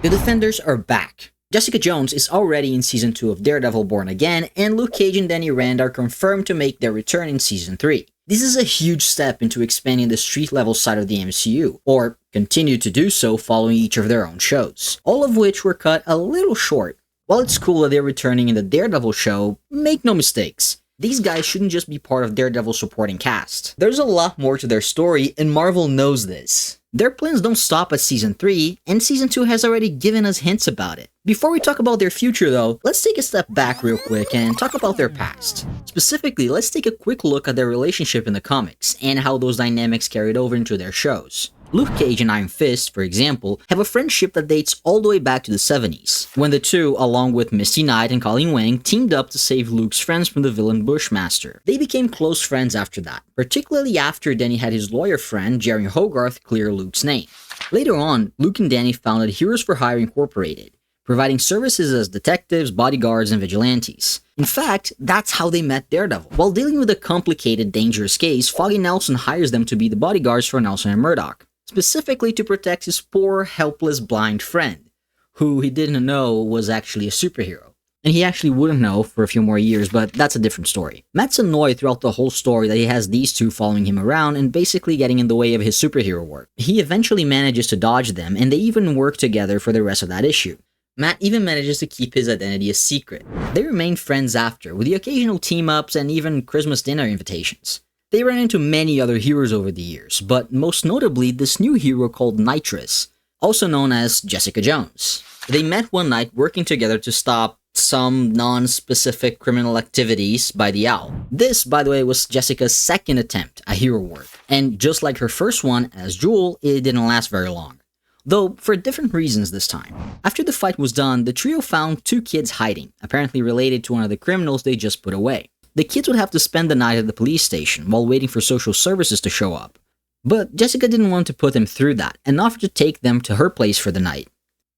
The Defenders are back. Jessica Jones is already in Season 2 of Daredevil Born Again, and Luke Cage and Danny Rand are confirmed to make their return in Season 3. This is a huge step into expanding the street-level side of the MCU, or continue to do so following each of their own shows, all of which were cut a little short. While it's cool that they're returning in the Daredevil show, make no mistakes. These guys shouldn't just be part of Daredevil's supporting cast. There's a lot more to their story, and Marvel knows this. Their plans don't stop at Season 3, and Season 2 has already given us hints about it. Before we talk about their future though, let's take a step back real quick and talk about their past. Specifically, let's take a quick look at their relationship in the comics, and how those dynamics carried over into their shows. Luke Cage and Iron Fist, for example, have a friendship that dates all the way back to the 70s, when the two, along with Misty Knight and Colleen Wing, teamed up to save Luke's friends from the villain Bushmaster. They became close friends after that, particularly after Danny had his lawyer friend, Jerry Hogarth, clear Luke's name. Later on, Luke and Danny founded Heroes for Hire Incorporated, providing services as detectives, bodyguards, and vigilantes. In fact, that's how they met Daredevil. While dealing with a complicated, dangerous case, Foggy Nelson hires them to be the bodyguards for Nelson and Murdoch, specifically to protect his poor, helpless, blind friend, who he didn't know was actually a superhero. And he actually wouldn't know for a few more years, but that's a different story. Matt's annoyed throughout the whole story that he has these two following him around and basically getting in the way of his superhero work. He eventually manages to dodge them, and they even work together for the rest of that issue. Matt even manages to keep his identity a secret. They remain friends after, with the occasional team-ups and even Christmas dinner invitations. They ran into many other heroes over the years, but most notably this new hero called Nitrous, also known as Jessica Jones. They met one night working together to stop some non-specific criminal activities by the Owl. This, by the way, was Jessica's second attempt at hero work, and just like her first one as Jewel, it didn't last very long. Though for different reasons this time. After the fight was done, the trio found two kids hiding, apparently related to one of the criminals they just put away. The kids would have to spend the night at the police station while waiting for social services to show up. But Jessica didn't want to put them through that and offered to take them to her place for the night.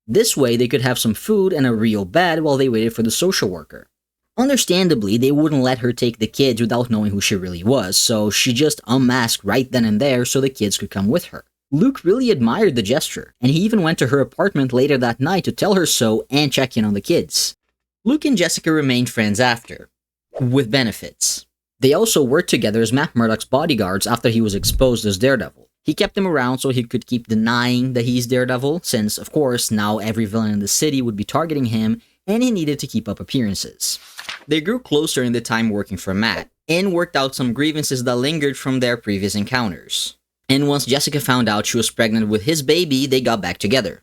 This way they could have some food and a real bed while they waited for the social worker. Understandably, they wouldn't let her take the kids without knowing who she really was, so she just unmasked right then and there so the kids could come with her. Luke really admired the gesture, and he even went to her apartment later that night to tell her so and check in on the kids. Luke and Jessica remained friends after, with benefits. They also worked together as Matt Murdock's bodyguards after he was exposed as Daredevil. He kept them around so he could keep denying that he's Daredevil, since, of course, now every villain in the city would be targeting him, and he needed to keep up appearances. They grew closer in the time working for Matt, and worked out some grievances that lingered from their previous encounters. And once Jessica found out she was pregnant with his baby, they got back together.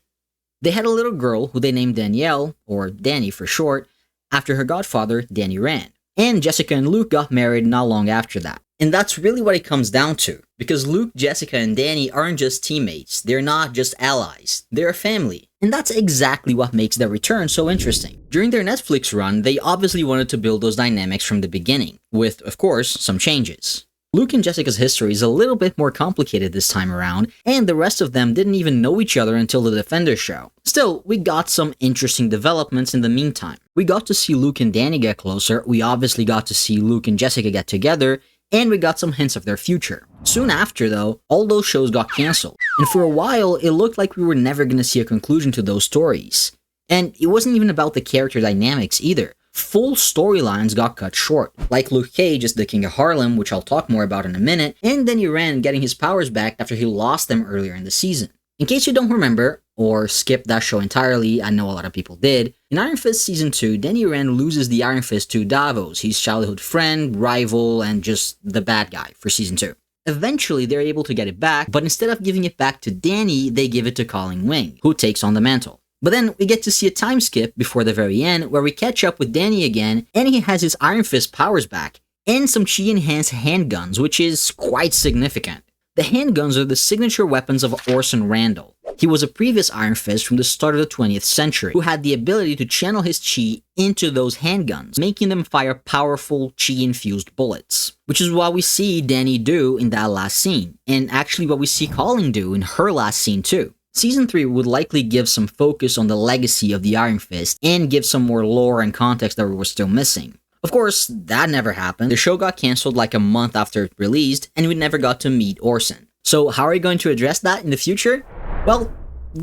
They had a little girl who they named Danielle, or Danny for short, after her godfather, Danny Rand. And Jessica and Luke got married not long after that. And that's really what it comes down to, because Luke, Jessica, and Danny aren't just teammates, they're not just allies, they're a family. And that's exactly what makes their return so interesting. During their Netflix run, they obviously wanted to build those dynamics from the beginning, with, of course, some changes. Luke and Jessica's history is a little bit more complicated this time around, and the rest of them didn't even know each other until the Defenders show. Still, we got some interesting developments in the meantime. We got to see Luke and Danny get closer, we obviously got to see Luke and Jessica get together, and we got some hints of their future. Soon after though, all those shows got cancelled, and for a while it looked like we were never gonna see a conclusion to those stories. And it wasn't even about the character dynamics either. Full storylines got cut short, like Luke Cage as the King of Harlem, which I'll talk more about in a minute, and Danny Rand getting his powers back after he lost them earlier in the season. In case you don't remember, or skip that show entirely, I know a lot of people did, in Iron Fist Season 2, Danny Rand loses the Iron Fist to Davos, his childhood friend, rival, and just the bad guy for Season 2. Eventually, they're able to get it back, but instead of giving it back to Danny, they give it to Colleen Wing, who takes on the mantle. But then we get to see a time skip before the very end where we catch up with Danny again, and he has his Iron Fist powers back, and some chi-enhanced handguns, which is quite significant. The handguns are the signature weapons of Orson Randall. He was a previous Iron Fist from the start of the 20th century, who had the ability to channel his chi into those handguns, making them fire powerful chi-infused bullets. Which is what we see Danny do in that last scene, and actually what we see Colleen do in her last scene too. Season 3 would likely give some focus on the legacy of the Iron Fist and give some more lore and context that we were still missing. Of course, that never happened. The show got cancelled like a month after it released, and we never got to meet Orson. So how are you going to address that in the future? Well,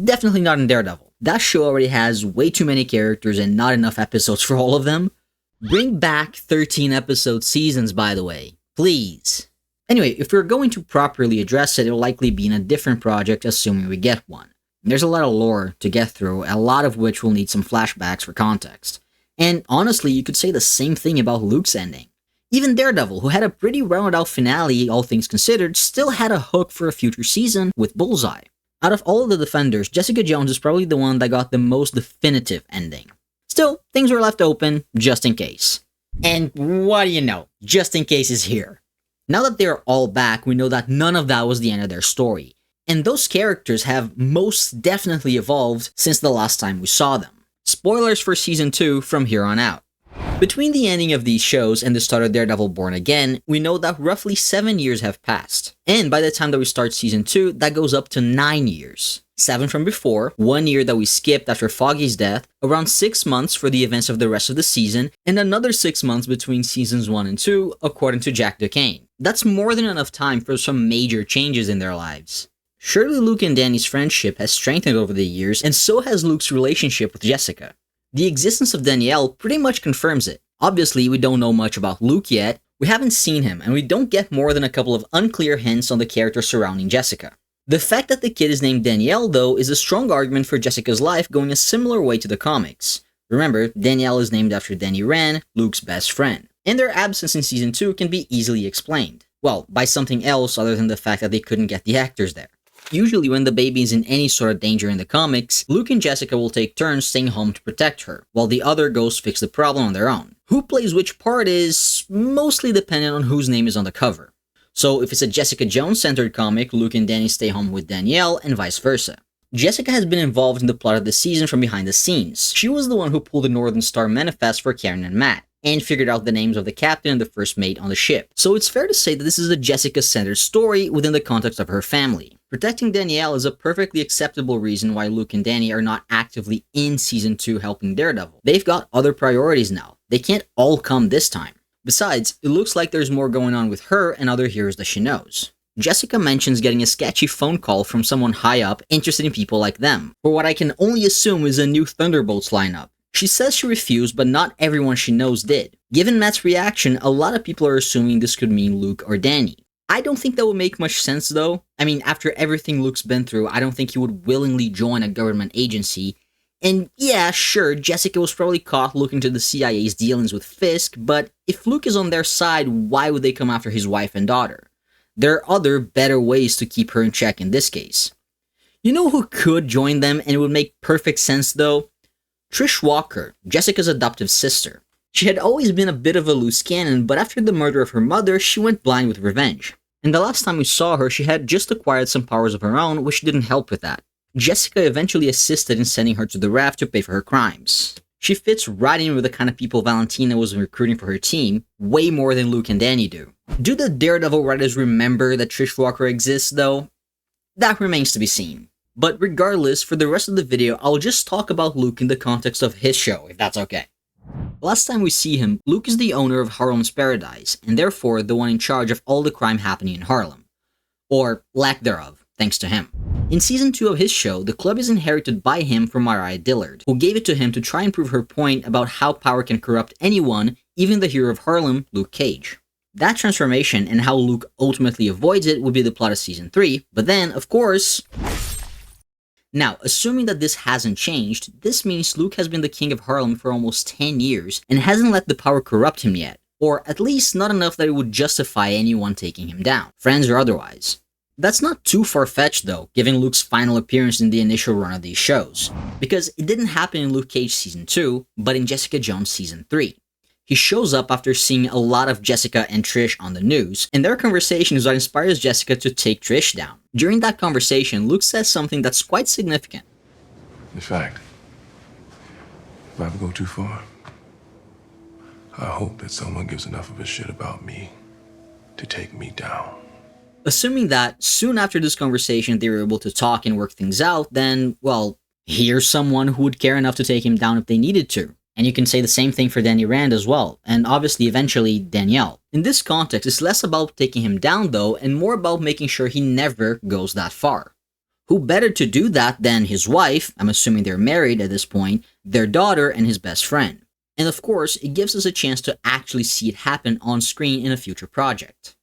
definitely not in Daredevil. That show already has way too many characters and not enough episodes for all of them. Bring back 13 episode seasons, by the way. Please. Anyway, if we're going to properly address it, it'll likely be in a different project, assuming we get one. There's a lot of lore to get through, a lot of which will need some flashbacks for context. And honestly, you could say the same thing about Luke's ending. Even Daredevil, who had a pretty rounded out finale, all things considered, still had a hook for a future season with Bullseye. Out of all of the Defenders, Jessica Jones is probably the one that got the most definitive ending. Still, things were left open, just in case. And what do you know? Just in case is here. Now that they're all back, we know that none of that was the end of their story. And those characters have most definitely evolved since the last time we saw them. Spoilers for Season 2 from here on out. Between the ending of these shows and the start of Daredevil Born Again, we know that roughly 7 years have passed. And by the time that we start Season 2, that goes up to 9 years. 7 from before, 1 year that we skipped after Foggy's death, around 6 months for the events of the rest of the season, and another 6 months between Seasons 1 and 2, according to Jack Duquesne. That's more than enough time for some major changes in their lives. Surely Luke and Danny's friendship has strengthened over the years, and so has Luke's relationship with Jessica. The existence of Danielle pretty much confirms it. Obviously, we don't know much about Luke yet, we haven't seen him, and we don't get more than a couple of unclear hints on the characters surrounding Jessica. The fact that the kid is named Danielle, though, is a strong argument for Jessica's life going a similar way to the comics. Remember, Danielle is named after Danny Rand, Luke's best friend, and their absence in Season 2 can be easily explained. Well, by something else other than the fact that they couldn't get the actors there. Usually when the baby is in any sort of danger in the comics, Luke and Jessica will take turns staying home to protect her, while the other goes fix the problem on their own. Who plays which part is mostly dependent on whose name is on the cover. So if it's a Jessica Jones-centered comic, Luke and Danny stay home with Danielle, and vice versa. Jessica has been involved in the plot of the season from behind the scenes. She was the one who pulled the Northern Star manifest for Karen and Matt, and figured out the names of the captain and the first mate on the ship. So it's fair to say that this is a Jessica-centered story within the context of her family. Protecting Danielle is a perfectly acceptable reason why Luke and Danny are not actively in Season 2 helping Daredevil. They've got other priorities now. They can't all come this time. Besides, it looks like there's more going on with her and other heroes that she knows. Jessica mentions getting a sketchy phone call from someone high up interested in people like them, for what I can only assume is a new Thunderbolts lineup. She says she refused, but not everyone she knows did. Given Matt's reaction, a lot of people are assuming this could mean Luke or Danny. I don't think that would make much sense though. I mean, after everything Luke's been through, I don't think he would willingly join a government agency. And yeah, sure, Jessica was probably caught looking to the CIA's dealings with Fisk, but if Luke is on their side, why would they come after his wife and daughter? There are other, better ways to keep her in check in this case. You know who could join them and it would make perfect sense though? Trish Walker, Jessica's adoptive sister. She had always been a bit of a loose cannon, but after the murder of her mother, she went blind with revenge. And the last time we saw her, she had just acquired some powers of her own, which didn't help with that. Jessica eventually assisted in sending her to the raft to pay for her crimes. She fits right in with the kind of people Valentina was recruiting for her team, way more than Luke and Danny do. Do the Daredevil writers remember that Trish Walker exists, though? That remains to be seen. But regardless, for the rest of the video, I'll just talk about Luke in the context of his show, if that's okay. Last time we see him, Luke is the owner of Harlem's Paradise, and therefore the one in charge of all the crime happening in Harlem. Or lack thereof, thanks to him. In Season 2 of his show, the club is inherited by him from Mariah Dillard, who gave it to him to try and prove her point about how power can corrupt anyone, even the hero of Harlem, Luke Cage. That transformation and how Luke ultimately avoids it would be the plot of Season 3, but then, of course... Now, assuming that this hasn't changed, this means Luke has been the king of Harlem for almost 10 years and hasn't let the power corrupt him yet, or at least not enough that it would justify anyone taking him down, friends or otherwise. That's not too far-fetched though, given Luke's final appearance in the initial run of these shows, because it didn't happen in Luke Cage Season 2, but in Jessica Jones Season 3. He shows up after seeing a lot of Jessica and Trish on the news, and their conversation is what inspires Jessica to take Trish down. During that conversation, Luke says something that's quite significant. In fact, if I ever go too far, I hope that someone gives enough of a shit about me to take me down. Assuming that soon after this conversation they were able to talk and work things out, then, well, here's someone who would care enough to take him down if they needed to. And you can say the same thing for Danny Rand as well, and obviously eventually Danielle. In this context, it's less about taking him down though, and more about making sure he never goes that far. Who better to do that than his wife, I'm assuming they're married at this point, their daughter, and his best friend. And of course, it gives us a chance to actually see it happen on screen in a future project.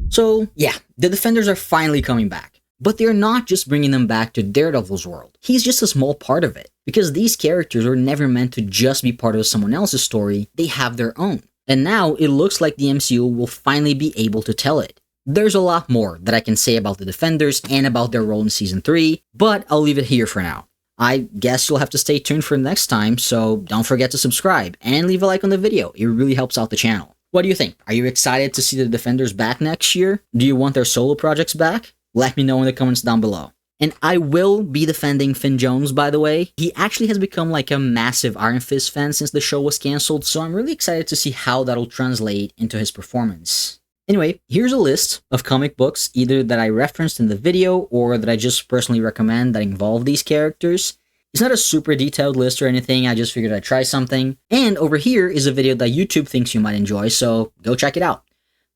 So yeah, the Defenders are finally coming back. But they're not just bringing them back to Daredevil's world. He's just a small part of it. Because these characters were never meant to just be part of someone else's story, they have their own. And now it looks like the MCU will finally be able to tell it. There's a lot more that I can say about the Defenders and about their role in Season 3, but I'll leave it here for now. I guess you'll have to stay tuned for next time, so don't forget to subscribe and leave a like on the video, it really helps out the channel. What do you think? Are you excited to see the Defenders back next year? Do you want their solo projects back? Let me know in the comments down below. And I will be defending Finn Jones, by the way. He actually has become like a massive Iron Fist fan since the show was cancelled, so I'm really excited to see how that'll translate into his performance. Anyway, here's a list of comic books, either that I referenced in the video or that I just personally recommend that involve these characters. It's not a super detailed list or anything, I just figured I'd try something. And over here is a video that YouTube thinks you might enjoy, so go check it out.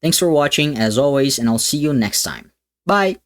Thanks for watching, as always, and I'll see you next time. Bye!